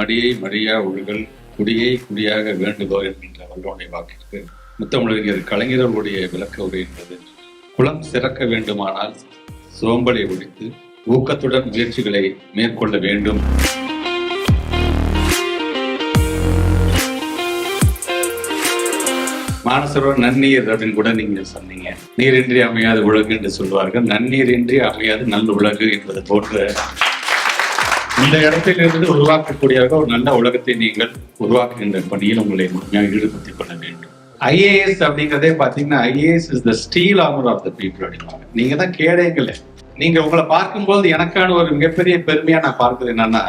மடியை மடியா ஒழுகல் குடியை குடியாக வேண்டுகோர் என்கின்ற வல்லோனை வாக்கிற்கு முத்தமிழறிஞர் கலைஞர்களுடைய விளக்க உரை என்பது, குலம் சிறக்க வேண்டுமானால் சோம்பலை ஒழித்து ஊக்கத்துடன் முயற்சிகளை மேற்கொள்ள வேண்டும். மானசரோவர் நன்னீர் அப்படின்னு கூட நீங்க சொன்னீங்க. நீரின்றி அமையாது உலகு என்று சொல்வார்கள். நன்னீரின்றி அமையாது நல்ல உலகு என்பது போன்ற இந்த இடத்திலிருந்து உருவாக்கக்கூடியவர்கள் ஒரு நல்ல உலகத்தை நீங்கள் உருவாக்குகின்ற பணியில் உங்களை முழுமையாக ஈடுபடுத்திக் கொள்ள வேண்டும். ஐஏஎஸ் அப்படிங்கிறதே பாத்தீங்கன்னா, IAS is the steel armour of the people அப்படிவாங்க. நீங்க தான் கேடயங்களே. நீங்க உங்களை பார்க்கும்போது எனக்கான ஒரு மிகப்பெரிய பெருமையா நான் பார்க்கிறது என்னன்னா,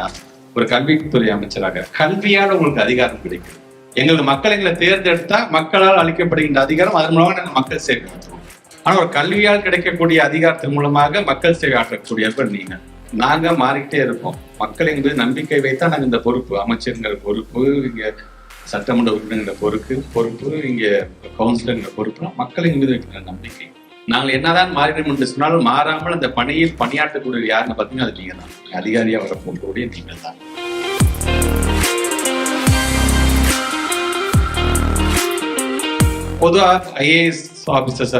ஒரு கல்வித்துறை அமைச்சராக கல்வியால் உங்களுக்கு அதிகாரம் கிடைக்குது. எங்களுக்கு மக்கள் எங்களை தேர்ந்தெடுத்தா மக்களால் அளிக்கப்படுகின்ற அதிகாரம், அதன் மூலமாக நாங்கள் மக்கள் சேவை ஆற்றுவோம். ஆனா ஒரு கல்வியால் கிடைக்கக்கூடிய அதிகாரத்தின் மூலமாக மக்கள் சேவை ஆற்றக்கூடியவர்கள் நீங்க. நாங்க மாறிக்கிட்டே இருப்போம். மக்கள் எங்களுக்கு நம்பிக்கை வைத்தா நாங்கள் இந்த பொறுப்பு, அமைச்சருங்கிற பொறுப்பு, இங்க சட்டமன்ற உறுப்பினர்கிற பொறுப்பு, இங்க கவுன்சிலருங்கிற பொறுப்பு, மக்கள் எங்க மீது வைக்கிற நம்பிக்கை. நாங்கள் என்னதான் மாறிடும் என்று சொன்னாலும் மாறாமல் அந்த பணியில் பணியாற்றக்கூடிய யாருன்னு பார்த்தீங்கன்னா அது நீங்க தான். அதிகாரியா வரப்போகக்கூடிய நீங்கள் தான். பொதுவாக ஐஏஎஸ் ஆபீசர்ஸ்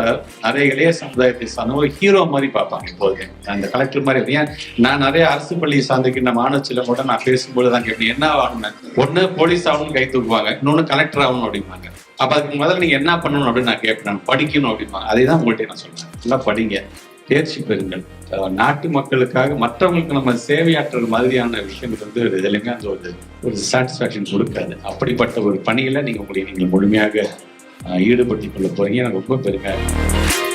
நிறைய இளைய சமுதாயத்தை சார்ந்த ஒரு ஹீரோ மாதிரி பார்ப்பாங்க. இப்போது அந்த கலெக்டர் மாதிரி. ஏன் நான் நிறைய அரசு பள்ளியை சார்ந்திருக்கின்ற மாணவ கூட நான் பேசும்போது தான் கேட்பேன், என்ன ஆகணும், ஒன்று போலீஸ் ஆகணும்னு கை தூக்குவாங்க, இன்னொன்று கலெக்டர் ஆகணும் அப்படிம்பாங்க. அப்போ அதுக்கு முதல்ல நீங்க என்ன பண்ணணும் அப்படின்னு நான் கேட்பேன். நான் படிக்கணும் அப்படிம்பாங்க. அதே தான் உங்கள்கிட்ட நான் சொல்றேன். நல்லா படிங்க, தேர்ச்சி பெறுங்கள். நாட்டு மக்களுக்காக மற்றவங்களுக்கு நம்ம சேவையாற்றுற மாதிரியான விஷயங்கள் எதுலையுமே அந்த ஒரு சாட்டிஸ்ஃபேக்ஷன் கொடுக்காது. அப்படிப்பட்ட ஒரு பணியில நீங்க முழுமையாக ஈடுபடுத்திக் கொள்ள போறீங்க. எனக்கு ரொம்ப பெருமையா இருக்கு.